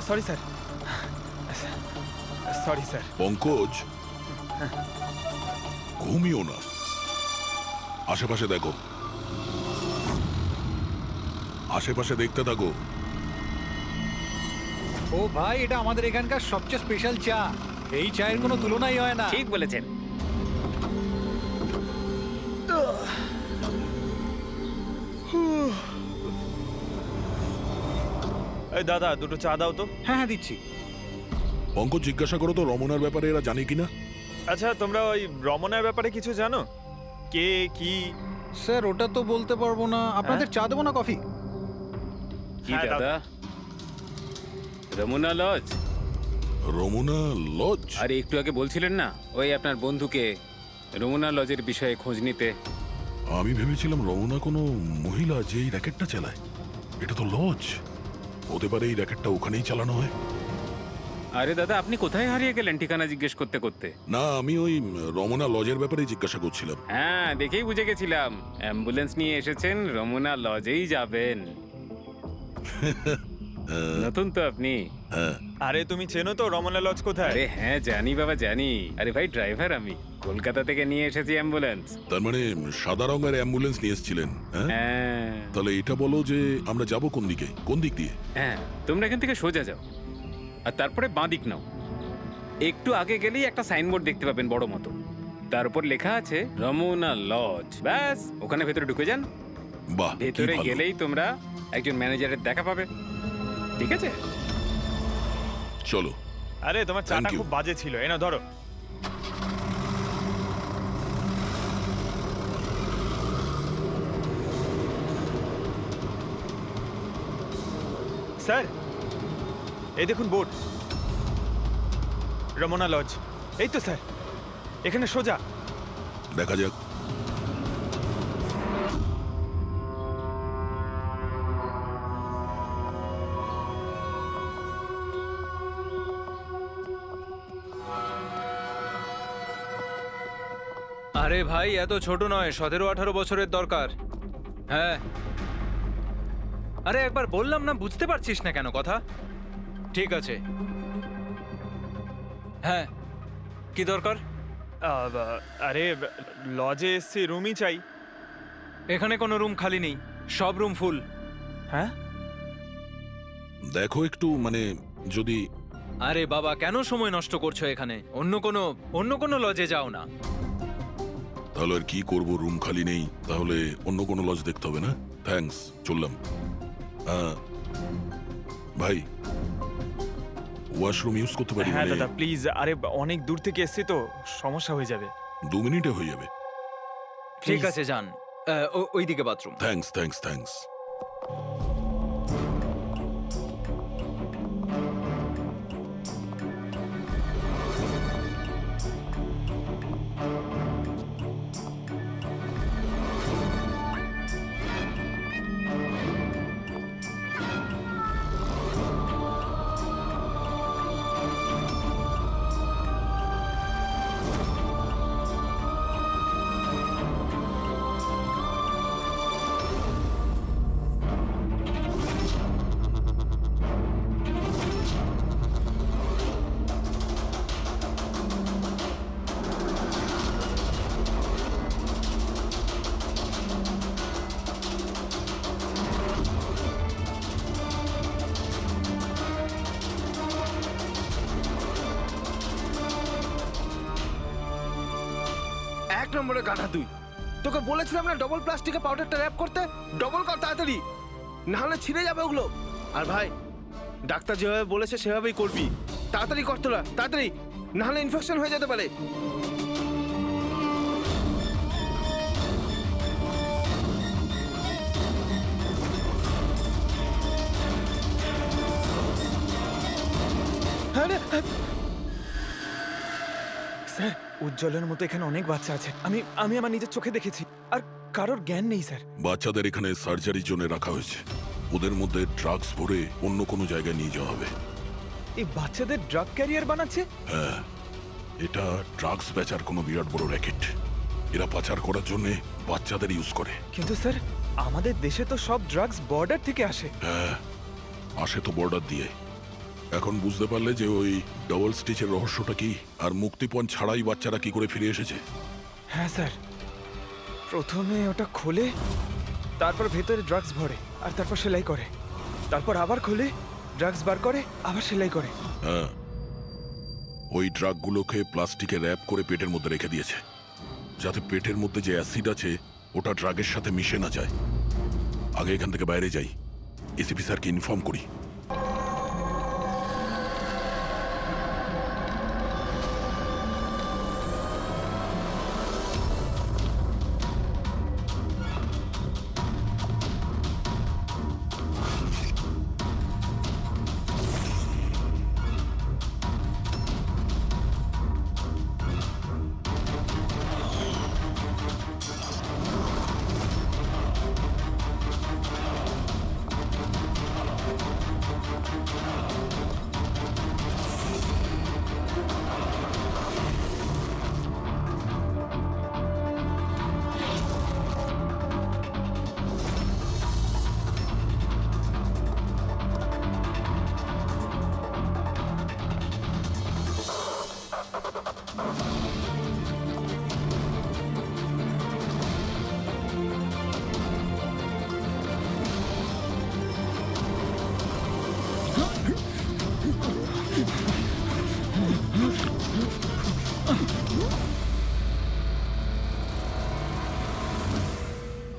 Sorry sir, sorry sir. Pankaj, ঘুমিও না, আশেপাশে দেখো, আশেপাশে দেখতে থাকো। ও ভাই, এটা আমাদের এখানকার সবচেয়ে স্পেশাল চা। এই চায়ের কোনো তুলনাই হয় না। ঠিক বলেছেন। এই দাদা, দুটো চা দাও তো। হ্যাঁ হ্যাঁ, দিচ্ছি। পঙ্কজ, জিজ্ঞাসা করো তো রমনার ব্যাপারে এরা জানে কিনা। আচ্ছা, তোমরা ওই রমনার ব্যাপারে কিছু জানো? কে কি? স্যার, ওটা তো বলতে পারবো না। আপনাদের চা দেবো না কফি? কি হ্যাঁ, দাদা? রমনা লজ? রমনা লজ? আরে একটু আগে বলছিলেন না ওই আপনার বন্ধুকে রমনা লজের বিষয়ে খোঁজ নিতে। আমি ভেবেছিলাম রমনা কোনো মহিলা যে এই র্যাকেটটা চালায়। এটা তো লজ, হতে পারে এই র্যাকেটটা ওখানেই চালানো হয়। আরে দাদা, আপনি কোথায় হারিয়ে গেলেন ঠিকানা জিজ্ঞেস করতে করতে? না, আমি ওই রমনা লজের ব্যাপারে জিজ্ঞাসা করছিলাম। হ্যাঁ, দেখেই বুঝে গেছিলাম অ্যাম্বুলেন্স নিয়ে এসেছেন, রমনা লজেই যাবেন। নতুন তো আপনি? হ্যাঁ। আরে তুমি চেনো তো রমনা লজ কোথায়? আরে হ্যাঁ, জানি বাবা জানি। আরে ভাই, ড্রাইভার আমি, কলকাতা থেকে নিয়ে এসেছি অ্যাম্বুলেন্স। তার মানে সাদা রঙের অ্যাম্বুলেন্স নিয়ে এসেছিলেন? হ্যাঁ। হ্যাঁ তাহলে এটা বলো যে আমরা যাব কোন দিকে, কোন দিক দিয়ে? হ্যাঁ, তোমরা এখান থেকে সোজা যাও আর তারপরে বাঁ দিক নাও। একটু আগে গেলেই একটা সাইনবোর্ড দেখতে পাবেন বড় মতো, তার উপর লেখা আছে রমনা লজ। ব্যাস, ওখানে ভেতরে ঢুকে যান। বাহ, কি ভেতরে ভালো। গেলেই তোমরা একজন ম্যানেজারের দেখা পাবে। ঠিক আছে? চলো। আরে তোমার চাটা Thank you. খুব বাজে ছিল, এনা ধরো। স্যার, এই দেখুন বোর্ড, রমনা লজ। এই তো স্যার, এখানে সোজা। দেখা যাক। আরে ভাই, এত ছোট নয়, 17-18 বছরের দরকার। হ্যাঁ। আরে একবার বললাম না, বুঝতে পারছিস না কেন কথা? ঠিক আছে। হ্যাঁ, কি দরকার? আরে লজে এসছি, রুমই চাই। এখানে কোনো রুম খালি নেই, সব রুম ফুল। হ্যাঁ? দেখো একটু, মানে যদি। আরে বাবা, কেন সময় নষ্ট করছো এখানে? অন্য কোনো লজে যাও না। তাহলে আর কি করবো, রুম খালি নেই, তাহলে অন্য কোনো লজ দেখতে হবে না। থ্যাঙ্কস, চললাম। ভাই, ওয়াশরুম ইউজ করতে পারি? হ্যাঁ মানে দাদা প্লিজ, আরে অনেক দূর থেকে এসছি তো, সমস্যা হয়ে যাবে। 2 মিনিটে হয়ে যাবে। ঠিক Please. আছে, যান। ওইদিকে বাথরুম। Thanks, thanks, thanks. এক নম্বরে গাধা তুই। তোকে বলেছিলাম না ডবল প্লাস্টিকে পাউডারটা র‍্যাপ করতে। ডবল কর তাড়াতাড়ি, না হলে ছিঁড়ে যাবে ওগুলো। আর ভাই, ডাক্তার যেভাবে বলেছে সেভাবেই করবি। তাড়াতাড়ি কর তোরা, তাড়াতাড়ি, না হলে ইনফেকশন হয়ে যেতে পারে। স্যার, উজ্জ্বলের মতো এখানে অনেক বাচ্চা আছে, আমি আমার নিজের চোখে দেখেছি, আর কারোর জ্ঞান নেই স্যার। বাচ্চাদের এখানে সার্জারির জন্য রাখা হয়েছে। ওদের মধ্যে ড্রাগস ভরে অন্য কোনো জায়গায় নিয়ে যাওয়া হবে। এই বাচ্চাদের ড্রাগ ক্যারিয়ার বানাচ্ছে? হ্যাঁ, এটা ড্রাগস বেচার কোনো বিরাট বড় র্যাকেট। এরা পাচার করার জন্য বাচ্চাদের ইউজ করে। কিন্তু স্যার, আমাদের দেশে তো সব ড্রাগস বর্ডার থেকে আসে। হ্যাঁ, আসে তো বর্ডার দিয়ে, এখন বুঝতে পারলে যে ওই ডবল স্টিচের রহস্যটা কি, আর মুক্তিপণ ছাড়াই বাচ্চারা কি করে ফিরে এসেছে? হ্যাঁ স্যার, প্রথমে ওটা খোলে, তারপর ভেতরে ড্রাগস ভরে আর তারপর সেলাই করে, তারপর আবার খোলে, ড্রাগস বার করে, আবার সেলাই করে। হ্যাঁ, ওই ড্রাগগুলোকে প্লাস্টিকে র্যাপ করে পেটের মধ্যে রেখে দিয়েছে, যাতে পেটের মধ্যে যে অ্যাসিড আছে ওটা ড্রাগের সাথে মিশে না যায়। আগে এখান থেকে বাইরে যাই, এসিপি স্যারকে ইনফর্ম করি।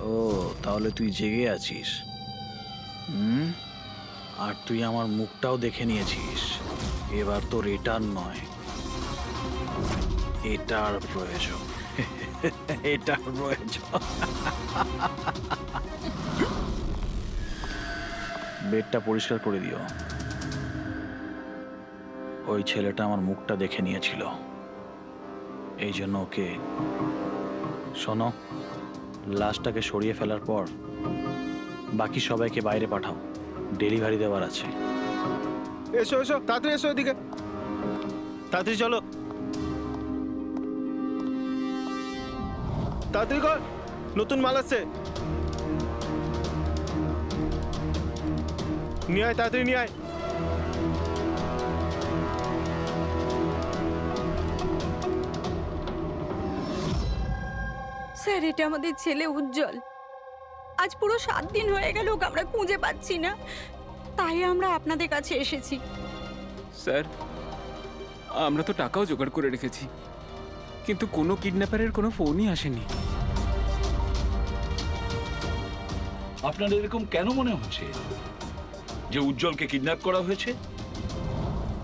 ও তাহলে তুই জেগে আছিস। আর তুই আমার মুখটাও দেখে নিয়েছিস। এবার তোর এটার নয়, এটার প্রয়োজন। এটার প্রয়োজন। বেডটা পরিষ্কার করে দিও। ওই ছেলেটা আমার মুখটা দেখে নিয়েছিল, এই জন্য ওকে। শোনো, লাশটাকে সরিয়ে ফেলার পর বাকি সবাইকে বাইরে পাঠাও, ডেলিভারি দেওয়ার আছে। এসো এসো, তাড়াতাড়ি এসো এদিকে, তাড়াতাড়ি চলো, তাড়াতাড়ি কর, নতুন মাল আসছে। নিয়ে আয়, তাড়াতাড়ি নিয়ে আয়। স্যার, এটা আমাদের ছেলে উজ্জ্বল। আজ পুরো 7 দিন হয়ে গেল ওকে আমরা খুঁজে পাচ্ছি না, তাই আমরা আপনাদের কাছে এসেছি। স্যার, আমরা তো টাকাও জোগাড় করে রেখেছি, কিন্তু কোনো কিডন্যাপারের কোনো ফোনই আসেনি। আপনার এরকম কেন মনে হচ্ছে যে উজ্জ্বলকে কিডন্যাপ করা হয়েছে?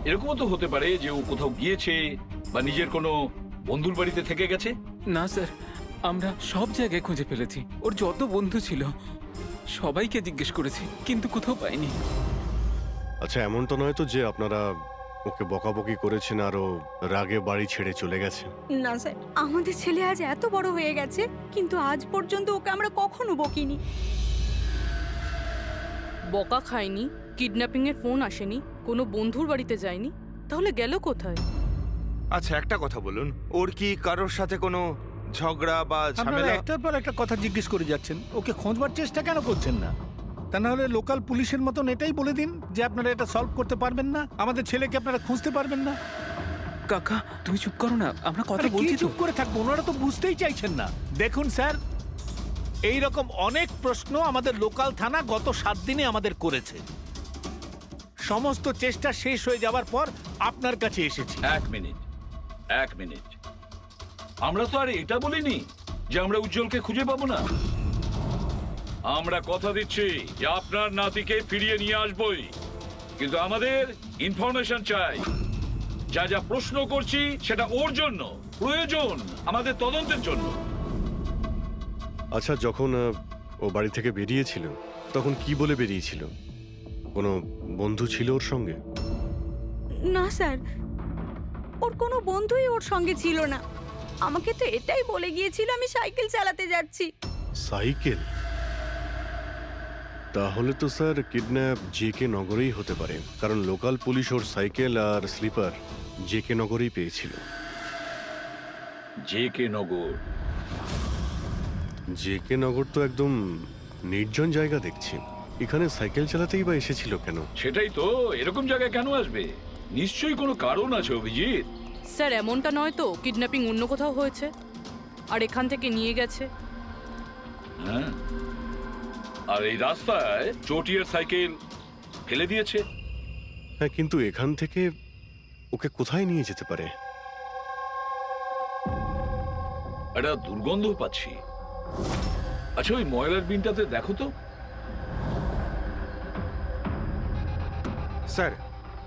এরকমও তো হতে পারে যে ও কোথাও গিয়েছে বা নিজের কোনো বন্ধুর বাড়িতে থেকে গেছে। না স্যার, আমরা সব জায়গায় খুঁজে ফেলেছি। ওর যত বন্ধু ছিল সবাইকে জিজ্ঞেস করেছি, কিন্তু কোথাও পাইনি। আচ্ছা, এমন তো নয় তো যে আপনারা ওকে বকাবকি করেছেন আর ও রাগে বাড়ি ছেড়ে চলে গেছে? না স্যার, আমাদের ছেলে আজ এত বড় হয়ে গেছে, কিন্তু আজ পর্যন্ত ওকে আমরা কখনো বকিনি। বকা খায়নি, কিডন্যাপিং এর ফোন আসেনি, কোনো বন্ধুর বাড়িতে যায়নি, তাহলে গেল কোথায়? আচ্ছা, একটা কথা বলুন, ওর কি কারোর সাথে কোনো ঝগড়া বা ঝামেলা? একটার পর একটা কথা জিজ্ঞেস করে যাচ্ছেন, ওকে খোঁজবার চেষ্টা কেন করছেন না? তা না হলে লোকাল পুলিশের মতন এটাই বলে দিন যে আপনারা এটা সলভ করতে পারবেন না, আমাদের ছেলেকে আপনারা খুঁজতে পারবেন না। কাকা, তুমি চুপ করো না, আমরা কথা আরে কি বলছি তো। চুপ করে থাকবো? ওনারা তো বুঝতেই চাইছেন না। দেখুন স্যার, এই রকম অনেক প্রশ্ন আমাদের লোকাল থানা গত 7 দিনে আমাদের করেছে। সমস্ত চেষ্টা শেষ হয়ে যাওয়ার পর আপনার কাছে এসেছি। এক মিনিট, আমরা তো আর এটা বলিনি যে আমরা উজ্জ্বলকে খুঁজে পাবো না। আমরা কথা দিচ্ছি যে আপনার নাতিকে ফিরিয়ে নিয়ে আসবই, কিন্তু আমাদের ইনফরমেশন চাই। যা যা প্রশ্ন করছি সেটা ওর জন্য প্রয়োজন, আমাদের তদন্তের জন্য। আচ্ছা, যখন ও বাড়ি থেকে বেরিয়েছিল তখন কি বলে বেরিয়েছিল? কোনো বন্ধু ছিল ওর সঙ্গে? না স্যার, ওর কোনো বন্ধুই ওর সঙ্গে ছিল না। আমাকে তো এটাই বলে গিয়েছিল আমি সাইকেল চালাতে যাচ্ছি। সাইকেল? তাহলে তো স্যার কিডন্যাপ জেকে নগরেই হতে পারে, কারণ লোকাল পুলিশ ওর সাইকেল আর স্লিপার জেকে নগরেই পেয়েছিল। জেকে নগর? জেকে নগর তো একদম নির্জন জায়গা দেখছি। এখানে সাইকেল চালাতেই বা এসেছিল কেন? সেটাই তো, এরকম জায়গায় কেন আসবে? নিশ্চয়ই কোনো কারণ আছে অভিজিৎ। স্যার এমনটা নয় তো কিডন্যাপিং অন্য কোথাও হয়েছে আর এখান থেকে নিয়ে গেছে? হ্যাঁ, আর এই রাস্তায় চটিয়ার সাইকেল ফেলে দিয়েছে। হ্যাঁ, কিন্তু এখান থেকে ওকে কোথায় নিয়ে যেতে পারে? একটা দুর্গন্ধ পাচ্ছি। আচ্ছা, ওই ময়লার বিনটাতে দেখো তো। স্যার,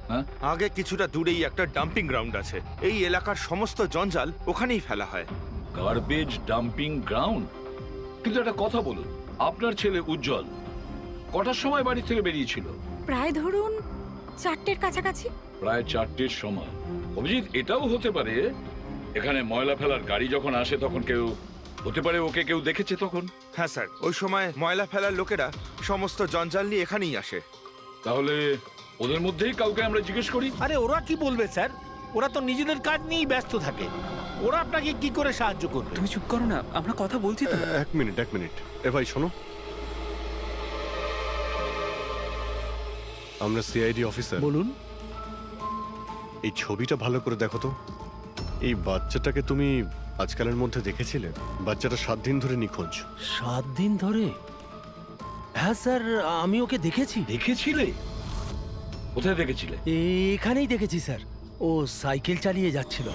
হ্যাঁ? আগে কিছুটা দূরেই একটা ডাম্পিং গ্রাউন্ড আছে। এই এলাকার সমস্ত জঞ্জাল ওখানেই ফেলা হয়। Garbage dumping ground? কিন্তু একটা কথা বলুন, আপনার ছেলে উজ্জ্বল কটার সময় বাড়ি থেকে বেরিয়েছিল? প্রায় ধরুন 4টের কাছাকাছি। প্রায় 4টের সময়। অভিজিৎ, এটাও হতে পারে এখানে ময়লা ফেলার গাড়ি যখন আসে তখন কেউ, হতে পারে ওকে কেউ দেখেছে তখন। হ্যাঁ স্যার, ওই সময় ময়লা ফেলার লোকেরা সমস্ত জঞ্জাল নিয়ে এখানেই আসে। তাহলে ওদের মধ্যেই কাউকে আমরা জিজ্ঞেস করি। আরে ওরা কি বলবে স্যার? ওরা তো নিজেদের কাজ নিয়েই ব্যস্ত থাকে। ওরা আপনাকে কি করে সাহায্য করবে? তুমি চুপ করো না, আমরা কথা বলছি তো। এক মিনিট। এ ভাই শোনো, আমরা সিআইডি অফিসার। বলুন। এই ছবিটা ভালো করে দেখো তো। এই বাচ্চাটাকে তুমি আজকালের মধ্যে দেখেছিলে? বাচ্চাটা 7 দিন ধরে নিখোঁজ। 7 দিন ধরে? হ্যাঁ স্যার, আমি ওকে দেখেছি। দেখেছিলে? কোথায় দেখেছিলে? এখানেই দেখেছি স্যার, ও সাইকেল চালিয়ে যাচ্ছিল।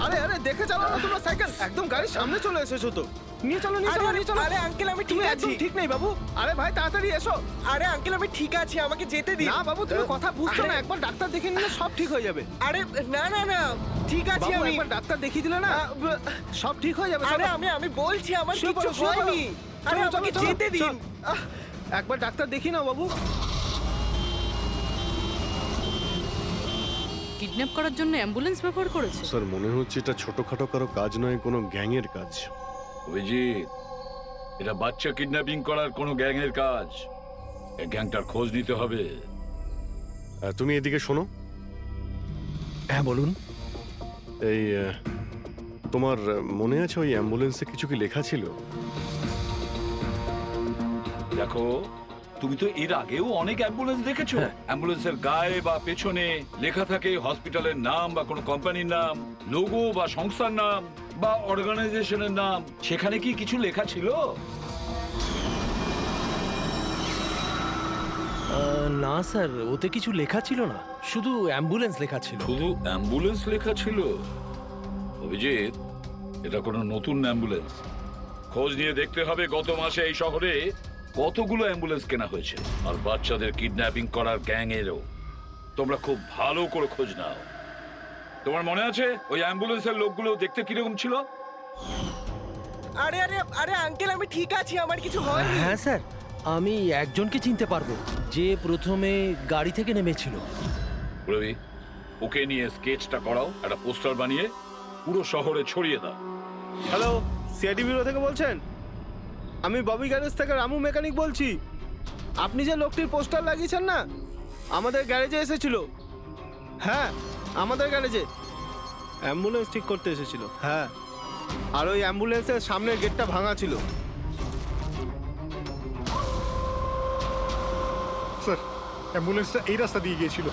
আরে আরে, দেখে চালাও না তোমরা সাইকেল, একদম গাড়ির সামনে চলে এসেছো তো। নিয়ে চলো, নিয়ে চলো, নিয়ে চলো। আরে আঙ্কেল, আমি তুমি ঠিক একদম আছি। ঠিক নেই বাবু। আরে ভাই তাড়াতাড়ি এসো। আরে আঙ্কেল, আমি ঠিক আছি, আমাকে যেতে দিন। না বাবু, তুমি কথা বুঝছো না। আরে- একবার ডাক্তার দেখিয়ে নিলে সব ঠিক হয়ে যাবে। আরে না না না, ঠিক আছে বাবু, আমি। একবার ডাক্তার দেখিয়ে দিলে না সব ঠিক হয়ে যাবে। আরে চলো। আমি বলছি আমার শুয়ে কিছু পড়ো, শুয়ে পড়ো। হয়নি। আরে চলো, আমাকে চলো, চলো। যেতে দিন। চল। একবার ডাক্তার দেখিয়ে নাও বাবু। কিডন্যাপ করার জন্য অ্যাম্বুলেন্স ব্যবহার করেছে? স্যার, মনে হচ্ছে এটা ছোটখাটো কারো কাজ নয়, কোনো গ্যাংয়ের কাজ। অভিজিৎ, এটা বাচ্চা কিডন্যাপিং করার কোনো গ্যাংয়ের কাজ। এই গ্যাংটার খোঁজ নিতে হবে। তুমি এদিকে শোনো। হ্যাঁ বলুন। এই তোমার মনে আছে ওই অ্যাম্বুলেন্সে কিছু কি লেখা ছিল? দেখো, তুমি তো এর আগেও অনেক অ্যাম্বুলেন্স দেখেছো। অ্যাম্বুলেন্সের গায়ে বা পেছনে লেখা থাকে হসপিটালের নাম বা কোনো কোম্পানির নাম, লোগো বা সংস্থার নাম বা অর্গানাইজেশনের নাম। সেখানে কি কিছু লেখা ছিল? না স্যার, ওতে কিছু লেখা ছিল না, শুধু অ্যাম্বুলেন্স লেখা ছিল। শুধু অ্যাম্বুলেন্স লেখা ছিল? অভিজিৎ, এটা কোনো নতুন অ্যাম্বুলেন্স। খোঁজ নিয়ে দেখতে হবে গত মাসে এই শহরে কতগুলো অ্যাম্বুলেন্স কেনা হয়েছে। আর বাচ্চাদের কিডন্যাপিং করার গ্যাং এরও। তোমরা খুব ভালো করে খোঁজ নাও। তোমার মনে আছে ওই অ্যাম্বুলেন্সের লোকগুলো দেখতে কিরকম ছিল? আরে আরে আরে আঙ্কেল, আমি ঠিক আছি, আমার কিছু হয়নি। হ্যাঁ স্যার, আমি একজনকে চিনতে পারবো, যে প্রথমে গাড়ি থেকে নেমেছিল। রবি, ওকে নিয়ে স্কেচটা করাও, একটা পোস্টার বানিয়ে পুরো শহরে ছড়িয়ে দাও। হ্যালো, সিআইডি ব্যুরো থেকে বলছেন? আমি ববি গ্যারেজ থেকে রামু মেকানিক বলছি। আপনি যে লোকটির পোস্টার লাগিয়েছেন না, আমাদের গ্যারেজে এসেছিল। হ্যাঁ, আমাদের গ্যারেজে অ্যাম্বুলেন্স ঠিক করতে এসেছিল। হ্যাঁ, আর ওই অ্যাম্বুলেন্সের সামনের গেটটা ভাঙা ছিল। স্যার, অ্যাম্বুলেন্সটা এই রাস্তা দিয়ে গিয়েছিল।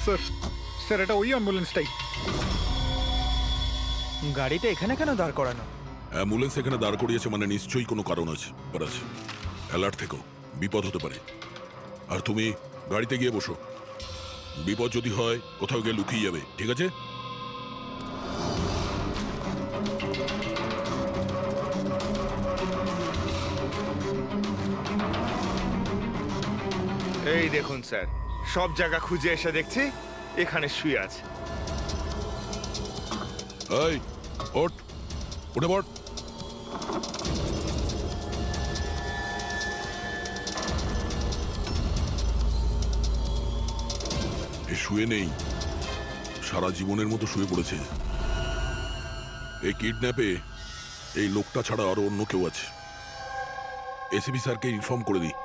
স্যার, স্যার এটা ওই অ্যাম্বুলেন্সটাই। গাড়িটা এখানে কেন দাঁড় করানো? অ্যাম্বুলেন্স এখানে দাঁড় করিয়েছে মানে নিশ্চয়ই কোনো কারণ আছে। অ্যালার্ট থেকো, বিপদ হতে পারে। আর তুমি গাড়িতে গিয়ে বসো। বিপদ যদি হয় কোথাও গিয়ে লুকিয়ে যাবে, ঠিক আছে? এই দেখুন স্যার, সব জায়গা খুঁজে এসে দেখছি এখানে শুয়ে আছে। এই ওঠ, উঠে পড়। এ শুয়ে নেই, সারা জীবনের মতো শুয়ে পড়েছে। এই কিডন্যাপে এই লোকটা ছাড়া আরো অন্য কেউ আছে। এসিপি স্যারকে ইনফর্ম করে দিই।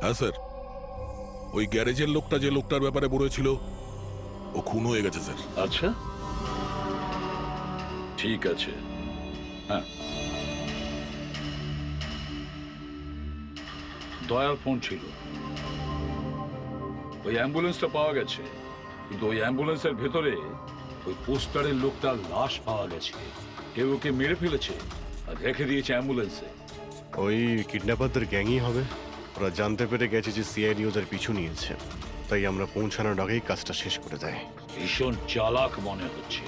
হ্যাঁ স্যার, ওই গ্যারেজের লোকটা যে লোকটার ব্যাপারে বলেছিল ও খুন হয়ে গেছে স্যার। আচ্ছা, ঠিক আছে। হ্যাঁ, দয়ার ফোন ছিল। ওই অ্যাম্বুলেন্সটা পাওয়া গেছে, কিন্তু ওই অ্যাম্বুলেন্সের ভেতরে ওই পোস্টারের লোকটার লাশ পাওয়া গেছে। কেউ ওকে মেরে ফেলেছে আর রেখে দিয়েছে অ্যাম্বুলেন্সে। ওই কিডন্যাপারদের গ্যাংই হবে। ওরা জানতে পেরে গেছে যে সিআইডি ওদের পিছু নিয়েছে, তাই আমরা পৌঁছানোর আগেই কাজটা শেষ করে দেয়। ভীষণ চালাক মনে হচ্ছে,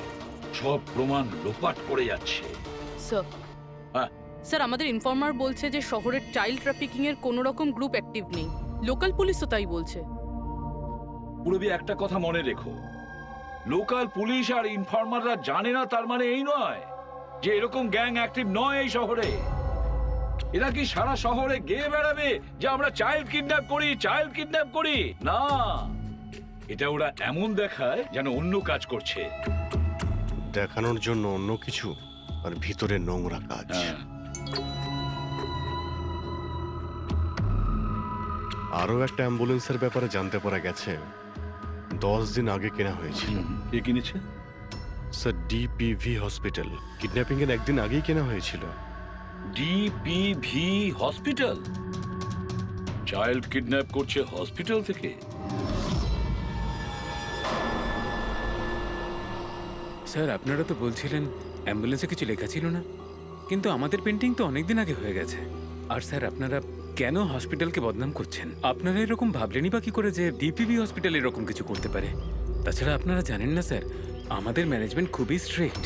সব প্রমাণ লোপাট করে যাচ্ছে। স্যার, হ্যাঁ, স্যার আমাদের ইনফর্মার বলছে যে শহরের চাইল্ড ট্রাফিকিং এর কোনো রকম গ্রুপ অ্যাক্টিভ নেই। লোকাল পুলিশও তাই বলছে। পুরবি একটা কথা মনে রেখো, লোকাল পুলিশ আর ইনফর্মাররা জানে না তার মানে এই নয় যে এরকম গ্যাং অ্যাক্টিভ নয় এই শহরে। এরা কি সারা শহরে গেয়ে বেড়াবে যে আমরা চাইল্ড কিডন্যাপ করি, চাইল্ড কিডন্যাপ করি? না, এটা ওরা এমন দেখায় যেন অন্য কাজ করছে। দেখানোর জন্য অন্য কিছু আর ভিতরে নোংরা কাজ। আরও একটা অ্যাম্বুলেন্সের ব্যাপারে জানতে পারা গেছে 10 দিন আগে কেনা হয়েছিল। কে কিনেছে? Sir, ডিপিভি hospital. কিডন্যাপিং এর একদিন আগেই কেনা হয়েছিল। ডিপিভি হসপিটাল চাইল্ড কিডন্যাপ করছে হসপিটাল থেকে? স্যার, আপনারা তো বলছিলেন অ্যাম্বুলেন্সে কিছু লেখা ছিল না, কিন্তু আমাদের পেন্টিং তো অনেকদিন আগে হয়ে গেছে। আর স্যার, আপনারা কেন হসপিটালকে বদনাম করছেন? আপনারা এরকম ভাবলেনই বা কি করে যে ডিপিভি হসপিটাল এরকম কিছু করতে পারে? তাছাড়া আপনারা জানেন না স্যার, আমাদের ম্যানেজমেন্ট খুবই স্ট্রিক্ট,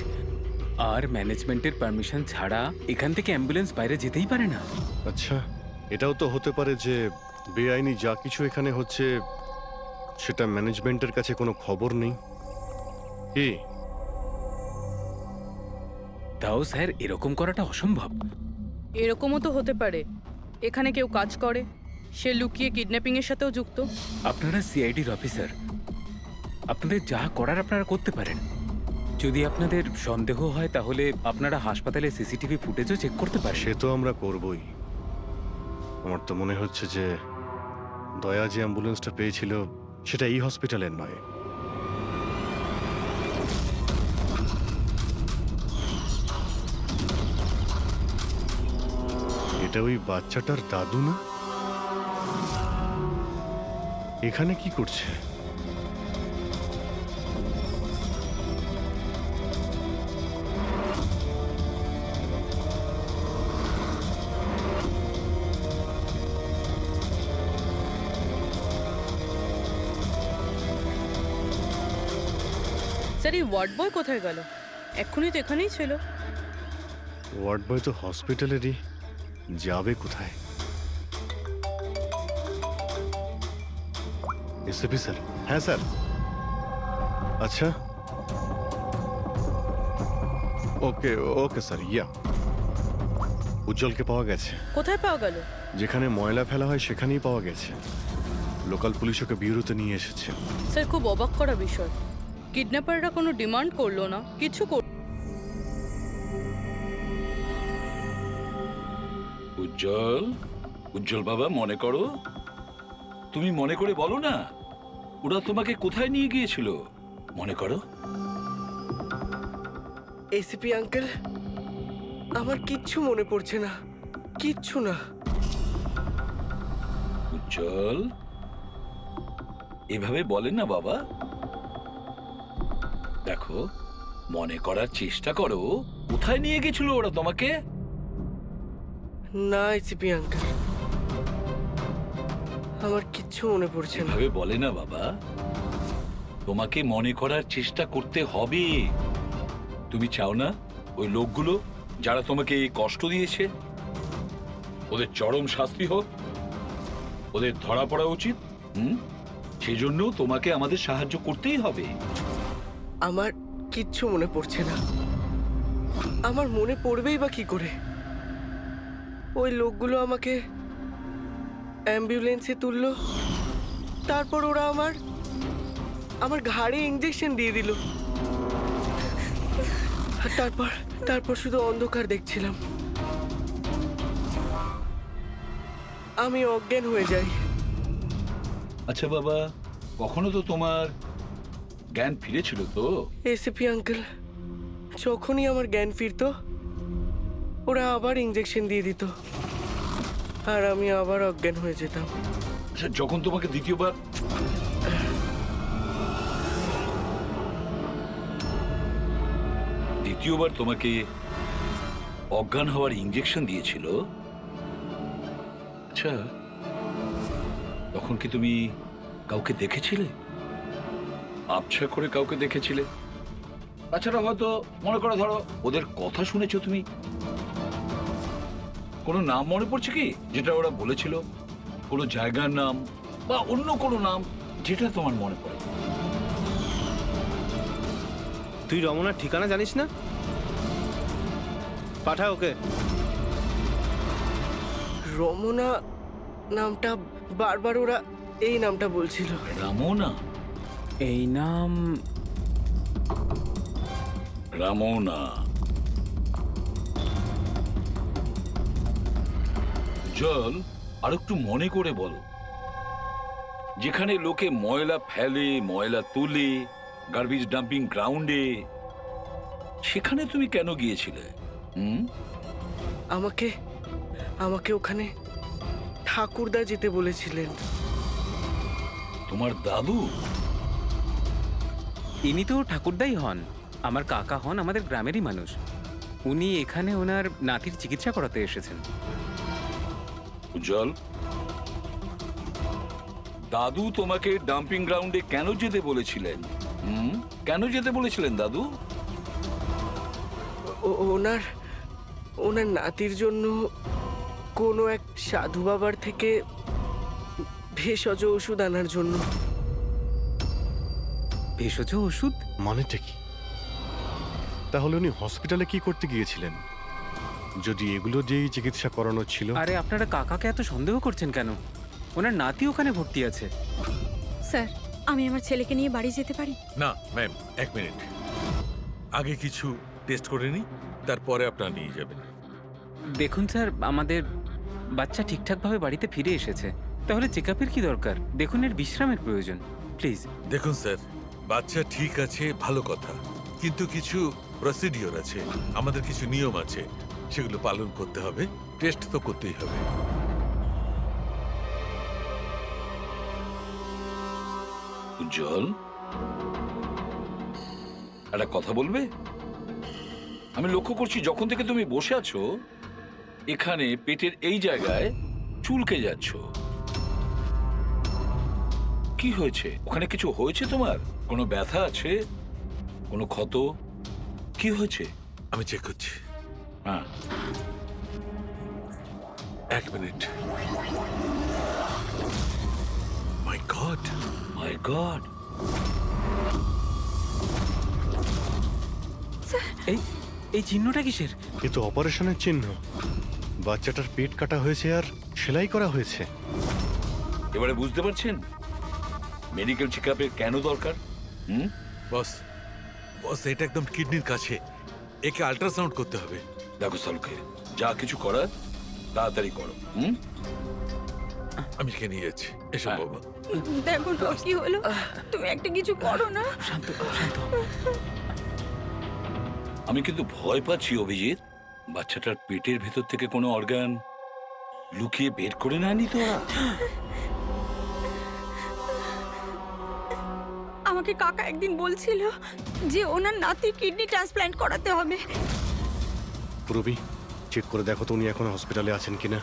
আর ম্যানেজমেন্টের পারমিশন ছাড়া এখান থেকে অ্যাম্বুলেন্স বাইরে যেতেই পারে না। আচ্ছা, এটাও তো হতে পারে যে বেআইনি যা কিছু এখানে হচ্ছে সেটা ম্যানেজমেন্টের কাছে কোনো খবর নেই। কি? তাও স্যার, এরকম করাটা অসম্ভব। এরকমও তো হতে পারে এখানে কেউ কাজ করে, সে লুকিয়ে কিডন্যাপিং এর সাথেও যুক্ত। আপনারা সিআইডির অফিসার, আপনাদের যা করার আপনারা করতে পারেন। যদি আপনাদের সন্দেহ হয় তাহলে আপনারা হাসপাতালে সিসিটিভি ফুটেজও চেক করতে পারেন। সে তো আমরা করবই। আমার তো মনে হচ্ছে যে দয়া যে অ্যাম্বুলেন্সটা পেয়েছিল সেটা এই হসপিটালের নয়। এটা ওই বাচ্চাটার দাদু না? এখানে কি করছে? স্যার, এই ওয়ার্ড বয় কোথায় গেল? এক্ষুনি তো এখানেই ছিল। ওয়ার্ড বয় তো হসপিটালেরই, যাবে কোথায়? SP sir? হ্যাঁ স্যার। আচ্ছা, ওকে ওকে স্যার। ইয়া, উজ্জ্বলকে পাওয়া গেছে। কোথায় পাওয়া গেল? যেখানে ময়লা ফেলা হয় সেখানেই পাওয়া গেছে। লোকাল পুলিশ ওকে বিউরোতে নিয়ে এসেছে। স্যার, খুব অবাক করা বিষয়, কিডন্যাপাররা কোনো ডিমান্ড করলো না, কিছু উজ্জ্বল, উজ্জ্বল বাবা, মনে করো, তুমি মনে করে বলো না ওরা তোমাকে কোথায় নিয়ে গিয়েছিল, মনে করো। এসিপি আঙ্কেল, আমার কিচ্ছু মনে পড়ছে না, কিচ্ছু না। উজ্জ্বল, এভাবে বলেন না বাবা। দেখো, মনে করার চেষ্টা করো, কোথায় নিয়ে গেছিল ওরা তোমাকে? না এসিপি আঙ্কেল, আমার কিচ্ছু মনে পড়ছে না। এভাবে বলে না বাবা, তোমাকে মনে করার চেষ্টা করতে হবে। তুমি চাও না ওই লোকগুলো যারা তোমাকে এই কষ্ট দিয়েছে ওদের চরম শাস্তি হোক, ওদের ধরা পড়া উচিত? সেজন্য তোমাকে আমাদের সাহায্য করতেই হবে। আমার কিচ্ছু মনে পড়ছে না। আমার মনে পড়বেই বা কি করে? ওই লোকগুলো আমাকে অ্যাম্বুলেন্সে তুললো, তারপর ওরা আমার আমার ঘাড়ে ইঞ্জেকশন দিয়ে দিল। আর তারপর শুধু অন্ধকার দেখছিলাম। আমি অজ্ঞান হয়ে যাই। আচ্ছা বাবা, কখনো তো তোমার জ্ঞান ফিরেছিল তো? এসিপি আঙ্কেল, যখনই আমার জ্ঞান ফিরতো ওরা আবার ইঞ্জেকশন দিয়ে দিত আর আমি আবার অজ্ঞান হয়ে যেতাম। আচ্ছা, যখন তোমাকে দ্বিতীয়বার তোমাকে অজ্ঞান হওয়ার ইঞ্জেকশন দিয়েছিল, আচ্ছা তখন কি তুমি কাউকে দেখেছিলে? আবছা করে কাউকে দেখেছিলে? তাছাড়া হয়তো মনে করো, ধরো ওদের কথা শুনেছো তুমি, কোনো নাম মনে পড়ছে কি যেটা ওরা বলেছিল? কোনো জায়গার নাম বা অন্য কোনো নাম যেটা তোমার মনে পড়ে? তুই রমনার ঠিকানা জানিস না? পাঠা ওকে। রমনা নামটা বারবার ওরা এই নামটা বলছিল। রামোনা? এই নাম রামোনা। জল, আর একটু মনে করে বল, যেখানে লোকে ময়লা ফেলে, ময়লা তুলে, গার্বেজ ডাম্পিং গ্রাউন্ডে, সেখানে তুমি কেন গিয়েছিলে? আমাকে ওখানে ঠাকুরদা যেতে বলেছিলেন। তোমার দাদু? ইনি তো ঠাকুরদাই হন, আমার কাকা হন, আমাদের গ্রামেরই মানুষ। উনি এখানে ওনার নাতির চিকিৎসা করাতে এসেছেন। উজ্জ্বল, দাদু তোমাকে ডাম্পিং গ্রাউন্ডে কেন যেতে বলেছিলেন? কেন যেতে বলেছিলেন দাদু? ওনার নাতির জন্য কোনো এক সাধু বাবার থেকে ভেষজ ওষুধ আনার জন্য। ভেষজ ওষুধ মানেটা কি? তাহলে উনি হসপিটালে কি করতে গিয়েছিলেন যদি এগুলো দিয়েই চিকিৎসা করানো ছিল? আরে আপনারা কাকাকে এত সন্দেহ করছেন কেন? ওনার নাতি ওখানে ভর্তি আছে। স্যার, আমি আমার ছেলেকে নিয়ে বাড়ি যেতে পারি? না ম্যাম, 1 মিনিট। আগে কিছু টেস্ট করে নিই, তারপরে আপনারা নিয়ে যাবেন। দেখুন স্যার, আমাদের বাচ্চা ঠিকঠাকভাবে বাড়িতে ফিরে এসেছে, তাহলে চেকআপের কি দরকার? দেখুন, এর বিশ্রামের প্রয়োজন, প্লিজ। দেখুন স্যার, বাচ্চা ঠিক আছে, ভালো কথা, কিন্তু কিছু প্রসিডিওর আছে, আমাদের কিছু নিয়ম আছে, সেগুলো পালন করতে হবে। টেস্ট তো করতেই হবে। উজ্জ্বল, একটা কথা বলবে? আমি লক্ষ্য করছি যখন থেকে তুমি বসে আছো এখানে, পেটের এই জায়গায় চুলকে যাচ্ছ। কি হয়েছে? ওখানে কিছু হয়েছে তোমার? কোনো ব্যথা আছে? কোনো ক্ষত? কি হয়েছে? আমি চেক করছি। হ্যাঁ, 1 মিনিট। মাই গড, মাই গড। এই চিহ্নটা কিসের? এ তো অপারেশনের চিহ্ন। বাচ্চাটার পেট কাটা হয়েছে আর সেলাই করা হয়েছে। এবারে বুঝতে পারছেন মেডিকেল চেকআপের কেন দরকার? বস, এটা একদম কিডনির কাছে, একে আল্ট্রাসাউন্ড করতে হবে। দেখো সালুকে, যা কিছু করার তাড়াতাড়ি করো। আমি কে নিয়ে যাচ্ছি, এসব বাবা। দেখো না কি হলো, তুমি একটা কিছু করো না। শান্ত শান্ত। আমি কিন্তু ভয় পাচ্ছি অভিজিৎ, বাচ্চাটার পেটের ভেতর থেকে কোনো অর্গান লুকিয়ে বের করে নেয়নি তো ওরা? আমাকে কাকা একদিন বলছিল যে ওনার নাতির কিডনি ট্রান্সপ্ল্যান্ট করাতে হবে। পুরবি, চেক করে দেখো তো উনি এখন হসপিটালে আছেন কিনা।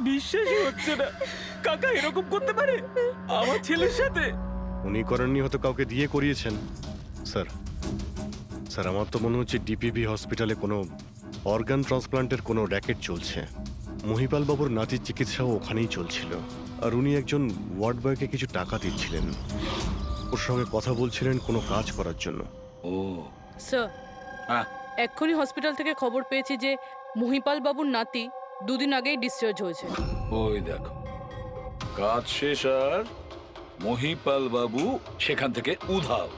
বিশ্বাসই হচ্ছে না, কাকা এরকম করতে পারে আমার ছেলের সাথে। উনি করেননি, হয়তো কাউকে দিয়ে করিয়েছেন। স্যার, আমার তো মনে হচ্ছে ডিপিভি হসপিটালে কোনো অর্গান ট্রান্সপ্লান্টের কোনো র্যাকেট চলছে। মহিপাল বাবুর নাতির চিকিৎসাও ওখানেই চলছিল, আর উনি একজন ওয়ার্ড বয়কে কিছু টাকা দিচ্ছিলেন, ওর সঙ্গে কথা বলছিলেন কোনো কাজ করার জন্য। ও স্যার, এক্ষুনি হসপিটাল থেকে খবর পেয়েছি যে মহিপাল বাবুর নাতি 2 দিন আগেই ডিসচার্জ হয়েছে। ওই দেখো, কাজ শেষ আর মহিপাল বাবু সেখান থেকে উধাও।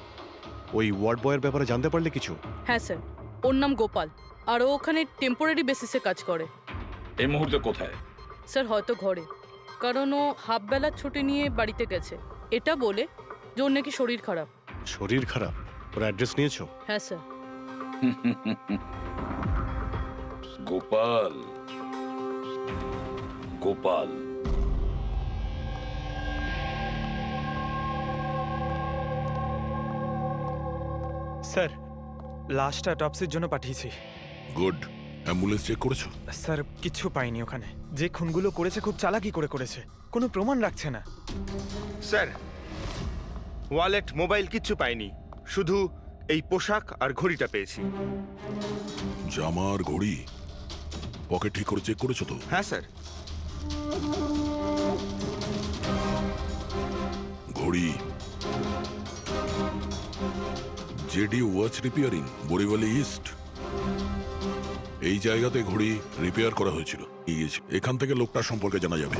ওই ওয়ার্ড বয়ের ব্যাপারে জানতে পারলে কিছু? হ্যাঁ স্যার, ওর নাম গোপাল, আর ও ওখানে টেম্পোরারি বেসিসে কাজ করে। এই মুহূর্তে কোথায়? স্যার হয়তো ঘরে, কারণ ও হাফ বেলার ছুটি নিয়ে বাড়িতে গেছে, এটা বলে যে ওর নাকি শরীর খারাপ। শরীর খারাপ? ওর অ্যাড্রেস নিয়েছো? হ্যাঁ স্যার। গোপাল, গোপাল স্যার, লাশটা অটপসির জন্য পাঠিয়েছি। গুড। অ্যাম্বুলেন্স চেক করেছো? স্যার কিচ্ছু পাইনি ওখানে। যে খুনগুলো করেছে খুব চালাকি করে করেছে, কোনো প্রমাণ রাখছে না। স্যার, ওয়ালেট মোবাইল কিচ্ছু পাইনি, শুধু এই পোশাক আর ঘড়িটা পেয়েছি। জামা আর ঘড়ি পকেট ঠিক করে চেক করেছো তো? হ্যাঁ স্যার। ঘড়ি জেডি ওয়াচ রিপেয়ারিং, বরিওয়ালি ইস্ট। এই জায়গাতে ঘড়ি রিপেয়ার করা হয়েছিল। এখান থেকে লোকটার সম্পর্কে জানা যাবে।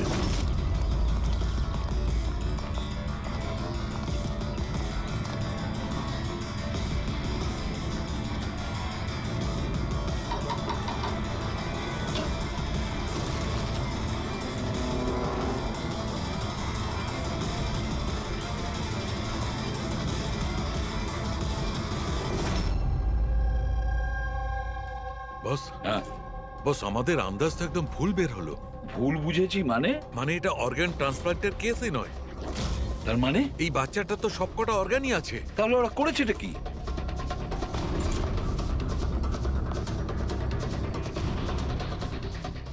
বস, হ্যাঁ বস, আমাদের আন্দাজ তো একদম ভুল বের হলো। ভুল বুঝেছি মানে? মানে এটা অর্গান ট্রান্সপ্লান্টের কেসই নয়। তার মানে এই বাচ্চাটা তো সবকটা অর্গানই আছে। তাহলে ওরা করেছেটা কি?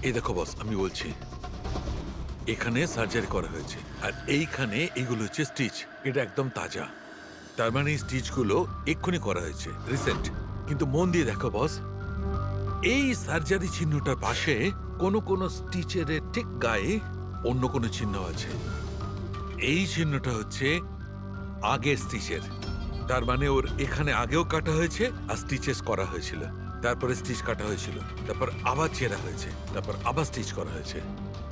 এই দেখো বস, আমি বলছি, এখানে সার্জারি করা হয়েছে আর এইখানে এইগুলো হচ্ছে স্টিচ। এটা একদম তাজা, তার মানে এই স্টিচগুলো এক্ষুনি করা হয়েছে, রিসেন্ট। কিন্তু মন দিয়ে দেখো বস, এই সার্জারি চিহ্নটার পাশে কোনো কোনো স্টিচের ঠিক গায়ে অন্য কোনো চিহ্ন আছে। এই চিহ্নটা হচ্ছে আগের স্টিচের। তার মানে ওর এখানে আগেও কাটা হয়েছে আর স্টিচেস করা হয়েছিল, তারপরে স্টিচ কাটা হয়েছিল, তারপর আবার চেরা হয়েছে, তারপর আবার স্টিচ করা হয়েছে,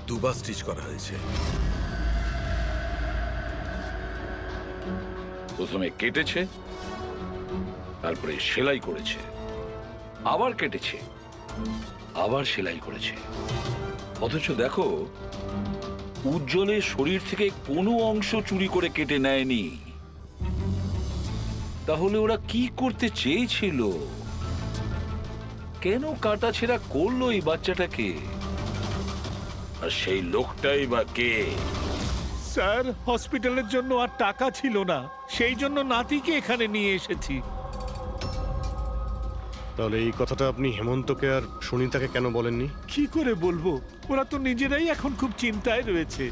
দুবার স্টিচ করা হয়েছে। প্রথমে কেটেছে, তারপরে সেলাই করেছে, আবার কেটেছে, আবার সেলাই করেছে। অথচ দেখো, উজ্জ্বলের শরীর থেকে কোনো অংশ চুরি করে কেটে নেয়নি। তাহলে ওরা কি করতে চেয়েছিল? কেন কাটাছেঁড়া করলো এই বাচ্চাটাকে? আর সেই লোকটাই বা কে? স্যার, হসপিটালের জন্য আর টাকা ছিল না, সেই জন্য নাতিকে এখানে নিয়ে এসেছি। তাহলে এই কথাটা আপনি হেমন্তকে আর সুনিতাকে কেন বলেননি? কি করে বলবো, ওরা তো নিজেরাই এখন খুব চিন্তায় রয়েছে।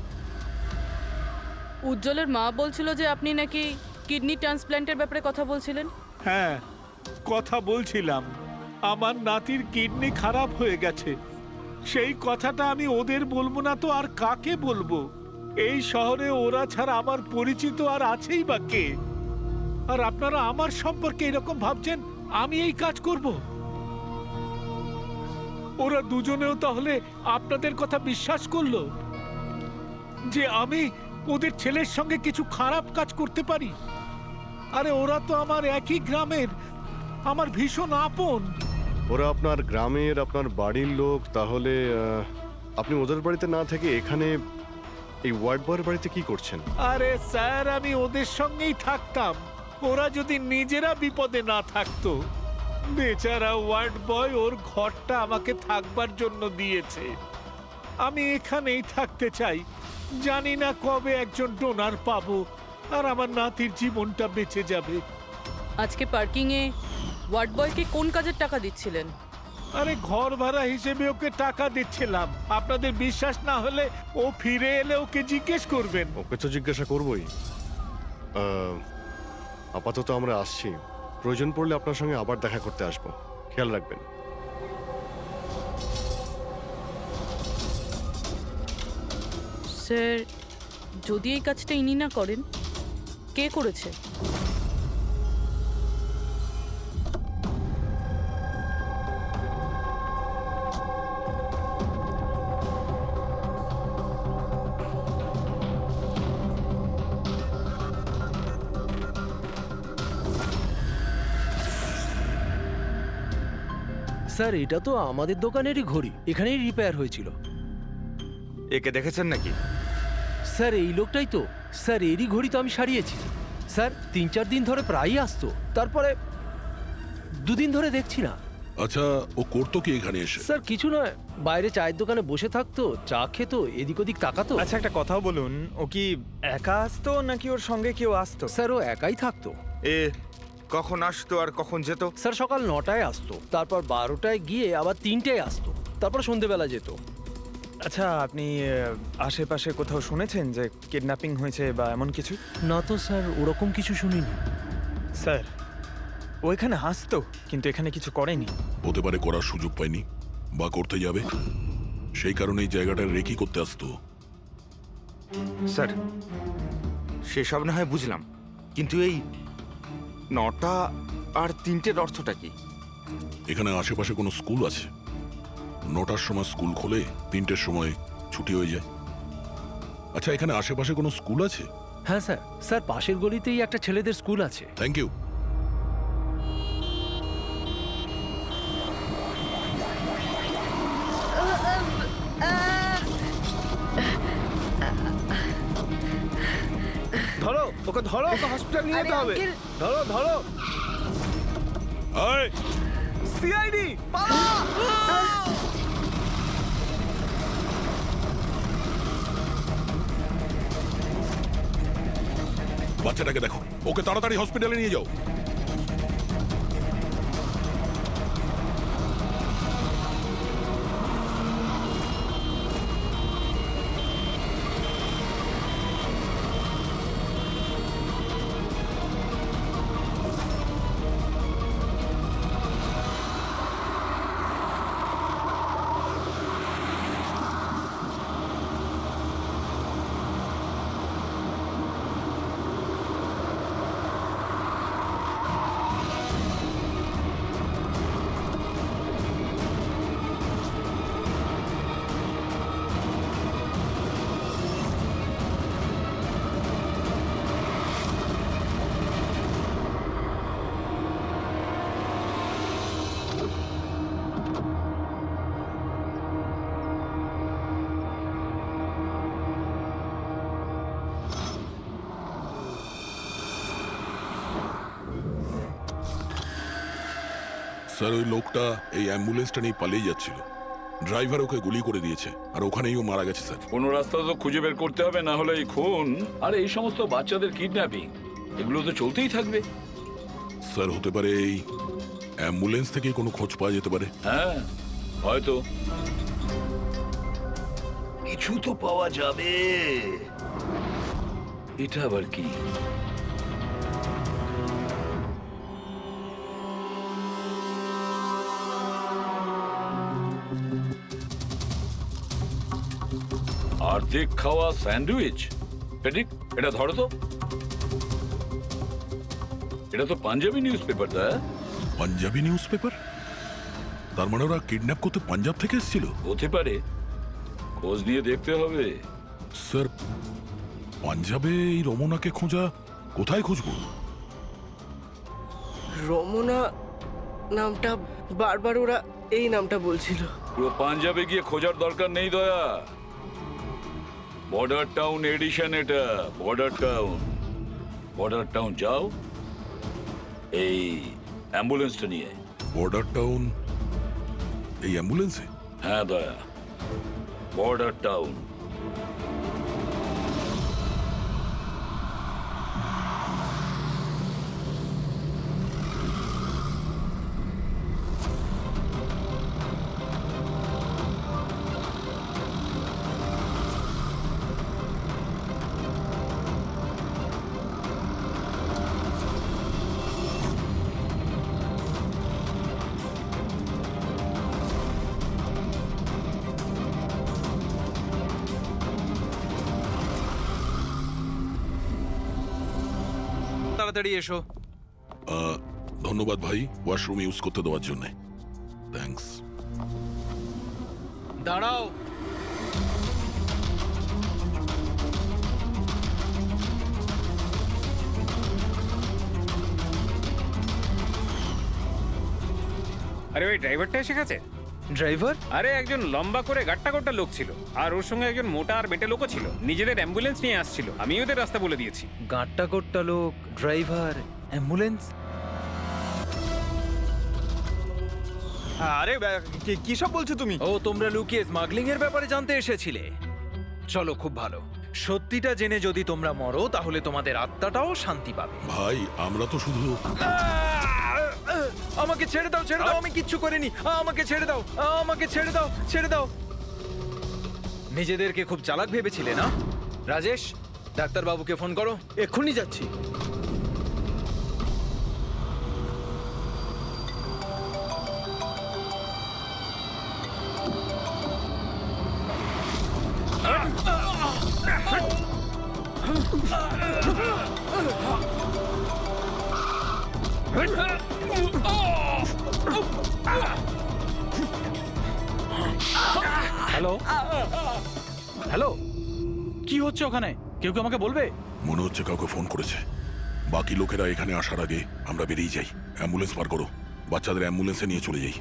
উজ্জ্বলের মা বলছিল যে আপনি নাকি কিডনি ট্রান্সপ্ল্যান্টের ব্যাপারে কথা বলছিলেন। হ্যাঁ, কথা বলছিলাম। আমার নাতির কিডনি খারাপ হয়ে গেছে, সেই কথাটা আমি ওদের বলবো না তো আর কাকে বলবো? এই শহরে ওরা ছাড়া আমার পরিচিত আর আছেই বা কে? আর আপনারা আমার সম্পর্কে এরকম ভাবছেন আমি এই কাজ করব? ওরা দুজনেও তাহলে আপনাদের কথা বিশ্বাস করলো যে আমি ওদের ছেলের সঙ্গে কিছু খারাপ কাজ করতে পারি? আরে ওরা তো আমার একই গ্রামের, আমার ভীষণ আপন। ওরা আপনার গ্রামের, আপনার বাড়ির লোক, তাহলে আপনি ওদের বাড়িতে না থেকে এখানে এই ওয়ার্ড বয়ের বাড়িতে কি করছেন? আরে স্যার, আমি ওদের সঙ্গেই থাকতাম, ওরা যদি নিজেরা বিপদে না থাকতো। বেচারা ওয়ার্ড বয় ওর ঘরটা আমাকে থাকবার জন্য দিয়েছে। আমি এখানেই থাকতে চাই। জানি না কবে একজন ডোনার পাবো আর আমার নাতির জীবনটা বেঁচে যাবে। আজকে পার্কিংয়ে ওয়ার্ড বয়কে কোন কাজের টাকা দিচ্ছিলেন? আরে ঘর ভাড়া হিসেবে ওকে টাকা দিচ্ছিলাম। আপনাদের বিশ্বাস না হলে ও ফিরে এলে ওকে জিজ্ঞেস করবেন। ওকে তো জিজ্ঞাসা করবই। আপাতত আমরা আসছি, প্রয়োজন পড়লে আপনার সঙ্গে আবার দেখা করতে আসবো, খেয়াল রাখবেন। স্যার, যদি এই কাজটা ইনি না করেন, কে করেছে? স্যার এটা তো আমাদের দোকানেরই ঘড়ি, এখানেই রিপেয়ার হয়েছিল। একে দেখেছেন নাকি? স্যার এই লোকটাই তো, স্যার এরই ঘড়ি তো আমি সারিয়েছি। স্যার 3-4 দিন ধরে প্রায়ই আসতো, তারপরে 2 দিন ধরে দেখছি না। আচ্ছা, ও করতো কি এখানে এসে? স্যার কিছু নয়, বাইরে চায়ের দোকানে বসে থাকতো, চা খেত, এদিক ওদিক তাকাতো। আচ্ছা একটা কথাও বলুন, ও কি একা আসতো নাকি ওর সঙ্গে কেউ আসতো? স্যার ও একাই থাকতো। এ কখন আসতো আর কখন যেত? স্যার সকাল 9টায় আসতো, তারপর 12টায় গিয়ে আবার 3টায় আসতো, তারপর সন্ধেবেলা যেত। আচ্ছা আপনি আশেপাশে কোথাও শুনেছেন যে কিডন্যাপিং হয়েছে বা এমন কিছু? না তো স্যার, ওরকম কিছু শুনিনি। স্যার ও এখানে আসতো কিন্তু এখানে কিছু করেনি। হতে পারে করার সুযোগ পায়নি বা করতে যাবে, সেই কারণে এই জায়গাটা রেকি করতে আসতো। স্যার সেসব না হয় বুঝলাম, কিন্তু এই 9টা আর 3টের অর্থটা কি? এখানে আশেপাশে কোনো স্কুল আছে? 9টার সময় স্কুল খোলে, 3টের সময় ছুটি হয়ে যায়। আচ্ছা এখানে আশেপাশে কোনো স্কুল আছে? হ্যাঁ স্যার, স্যার পাশের গলিতেই একটা ছেলেদের স্কুল আছে। Thank you. ধরো ওকে, ধরো ওকে, হসপিটাল নিয়ে যেতে হবে। ধরো ধরো। আয় সিআইডি বাচ্চাটাকে দেখো, ওকে তাড়াতাড়ি হসপিটালে নিয়ে যাও। স্যার ওই লোকটা এই অ্যাম্বুলেন্সটা নিয়ে পালিয়ে যাচ্ছিল, ড্রাইভার ওকে গুলি করে দিয়েছে আর ওখানেই ও মারা গেছে স্যার। কোনো রাস্তা তো খুঁজে বের করতে হবে, না হলে এই খুন আর এই সমস্ত বাচ্চাদের কিডন্যাপিং এগুলো তো চলতেই থাকবে। স্যার হতে পারে এই অ্যাম্বুলেন্স থেকে কোনো খোঁজ পাওয়া যেতে পারে। হ্যাঁ হয়তো কিছু তো পাওয়া যাবে। এটা আবার কি? আর্ধেক খাওয়া স্যান্ডউইচ। পেডিক, এটা ধরো তো। এটা তো পাঞ্জাবি নিউজ পেপার। তা পাঞ্জাবি নিউজ পেপার? তার মানে ওরা কিডন্যাপ করতে পাঞ্জাব থেকে এসেছিল? হতে পারে, খোঁজ নিয়ে দেখতে হবে। স্যার পাঞ্জাবে এই রমনাকে খোঁজা, কোথায় খুঁজবো? রমনা নামটা বারবার ওরা এই নামটা বলছিল। পুরো পাঞ্জাবে গিয়ে খোঁজার দরকার নেই দয়া। বর্ডার টাউন এডিশন এটা, বর্ডার টাউন। বর্ডার টাউন যাও, এই অ্যাম্বুলেন্সটা নিয়ে। বর্ডার টাউন এই অ্যাম্বুলেন্সে? হ্যাঁ দয়া, বর্ডার টাউন। তাড়াতাড়ি এসো। ধন্যবাদ ভাই ওয়াশরুম ইউজ করতে দেওয়ার জন্য। থ্যাঙ্কস। দাঁড়াও। আরে ওই ড্রাইভারটা এসে গেছে। ড্রাইভার? আরে একজন লম্বা করে গাট্টা গোট্টা লোক ছিল, আর ওর সঙ্গে একজন মোটা আর বেটে লোকও ছিল। নিজেদের অ্যাম্বুলেন্স নিয়ে আসছিল, আমি ওদের রাস্তা বলে দিয়েছি। গাঁটটা কোট্টা লোক, ড্রাইভার, অ্যাম্বুলেন্স। আরে কি সব বলছো তুমি? ও, তোমরা লুকিয়ে স্মাগলিং এর ব্যাপারে জানতে এসেছিলে? চলো, খুব ভালো। সত্যিটা জেনে যদি তোমরা মরো তাহলে তোমাদের আত্মাটাও শান্তি পাবে। ভাই আমরা তো শুধু আমাকে ছেড়ে দাও, ছেড়ে দাও, আমি কিচ্ছু করিনি। আমাকে ছেড়ে দাও, আমাকে ছেড়ে দাও, ছেড়ে দাও। নিজেদেরকে খুব চালাক ভেবেছিলে না? রাজেশ, ডাক্তারবাবুকে ফোন করো। এক্ষুনি যাচ্ছি। হ্যালো হ্যালো, কি হচ্ছে ওখানে? কেউ কি আমাকে বলবে? মনে হচ্ছে কাউকে ফোন করেছে। বাকি লোকেরা এখানে আসার আগে আমরা বেরিয়ে যাই। অ্যাম্বুলেন্স পার করো, বাচ্চাদের অ্যাম্বুলেন্সে নিয়ে চলে যাই।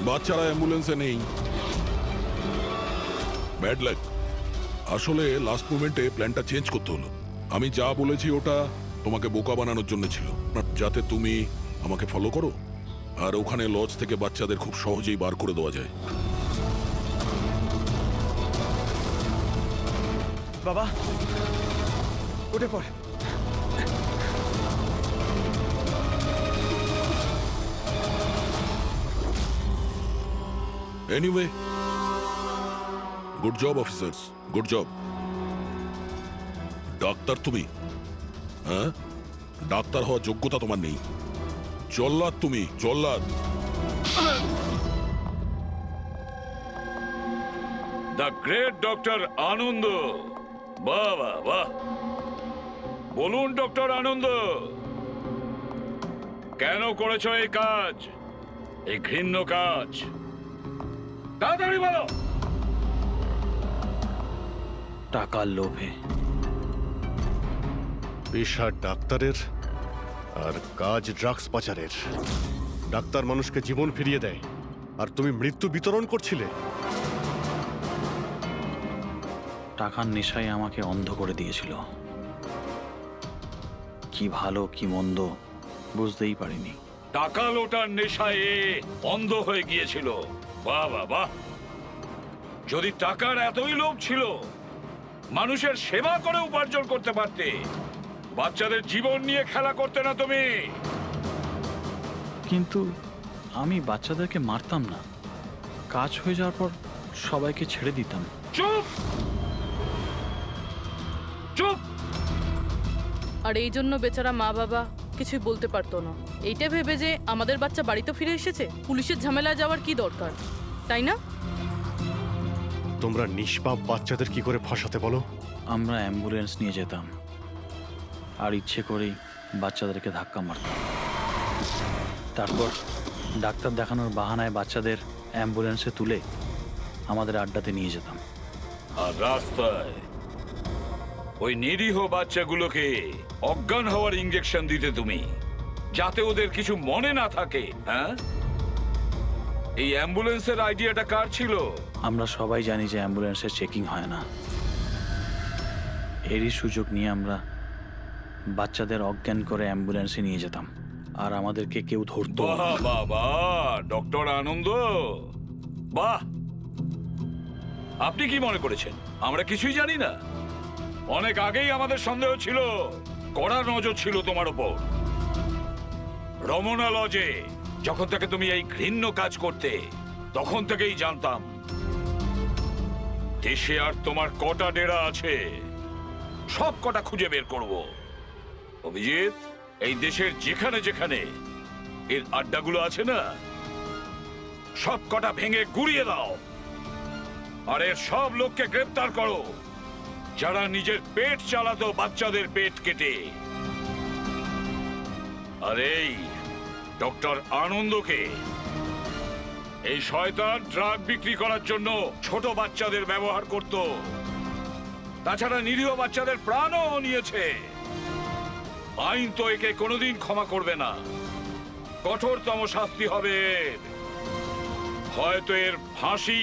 বাচ্চারা অ্যাম্বুলেন্সে নেই। Bad luck. আসলে লাস্ট মোমেন্টে প্ল্যানটা চেঞ্জ করতে হলো। আমি যা বলেছি ওটা তোমাকে বোকা বানানোর জন্য ছিল, যাতে তুমি আমাকে ফলো করো আর ওখানে লজ থেকে বাচ্চাদের খুব সহজেই বার করে দেওয়া যায়। বাবা উঠে পড়। Anyway, good job officers, good job. Doctor তুমি? হ্যাঁ, ডাক্তার হওয়ার যোগ্যতা তোমার নেই। জল্লাদ তুমি, জল্লাদ। দ্য গ্রেট ডক্টর আনন্দ। বাহ বাহ বাহ। বলুন ডক্টর আনন্দ, কেন করেছো এই কাজ, এই ঘৃণ্য কাজ? তাড়াতাড়ি বলো। টাকার লোভে। পেশা ডাক্তারের আর কাজ ড্রাগস পাচারের। ডাক্তার মানুষকে জীবন ফিরিয়ে দেয় আর তুমি মৃত্যু বিতরণ করছিলে। টাকার নেশায় আমাকে অন্ধ করে দিয়েছিল। কি ভালো কি মন্দ বুঝতেই পারিনি। টাকা লোটার নেশায় অন্ধ হয়ে গিয়েছিল। বাহ বাহ বাহ। যদি টাকার এতই লোভ ছিল, মানুষের সেবা করে উপার্জন করতে পারতে। বাচ্চাদের জীবন নিয়ে খেলা করতে না তুমি। কিন্তু আমি বাচ্চাদেরকে মারতাম না, কাজ হয়ে যাওয়ার পর সবাইকে ছেড়ে দিতাম। চুপ চুপ। আর এই জন্য বেচারা মা বাবা কিছুই বলতে পারতো না। এইটা ভেবে যে আমাদের বাচ্চা বাড়িতে ফিরে এসেছে, পুলিশের ঝামেলায় যাওয়ার কি দরকার, তাই না? তোমরা নিষ্পাপ বাচ্চাদের কি করে ফাঁসাতে বলো? আমরা অ্যাম্বুলেন্স নিয়ে যেতাম আর ইচ্ছে করেই বাচ্চাদেরকে ধাক্কা মারতাম। তারপর ডাক্তার দেখানোর বাহানায় বাচ্চাদের অ্যাম্বুলেন্সে তুলে আমাদের আড্ডাতে নিয়ে যেতাম। আর রাস্তায় ওই নিরীহ বাচ্চাগুলোকে অজ্ঞান হওয়ার ইঞ্জেকশন দিতে তুমি, যাতে ওদের কিছু মনে না থাকে। হ্যাঁ, এই অ্যাম্বুলেন্সের আইডিয়াটা কার ছিল? আমরা সবাই জানি যে অ্যাম্বুলেন্সের চেকিং হয় না। এরই সুযোগ নিয়ে আমরা বাচ্চাদের অজ্ঞান করে অ্যাম্বুলেন্সে নিয়ে যেতাম আর আমাদেরকে কেউ ধরতো না। বাহ বাহ বাহ, ডক্টর আনন্দ, বাহ! আপনি কি মনে করেছেন আমরা কিছুই জানি না? অনেক আগেই আমাদের সন্দেহ ছিল, কড়া নজর ছিল তোমার ওপর। রমনা লজে যখন থেকে তুমি এই ঘৃণ্য কাজ করতে, তখন থেকেই জানতাম দেশে আর তোমার কটা ডেরা আছে সব কটা খুঁজে বের করব। অভিজিৎ, এই দেশের যেখানে যেখানে এর আড্ডাগুলো আছে না, সব কটা ভেঙে গুড়িয়ে দাও। আর এর সব লোককে গ্রেফতার করো যারা নিজের পেট চালাতো বাচ্চাদের পেট কেটে। আর এই ডক্টর আনন্দকে, এই শয়তান ড্রাগ বিক্রি করার জন্য ছোট বাচ্চাদের ব্যবহার করত। তাছাড়া নিরীহ বাচ্চাদের প্রাণও নিয়েছে। আইন তো একে কোনোদিন ক্ষমা করবে না। কঠোরতম শাস্তি হবে এর। হয়তো এর ফাঁসি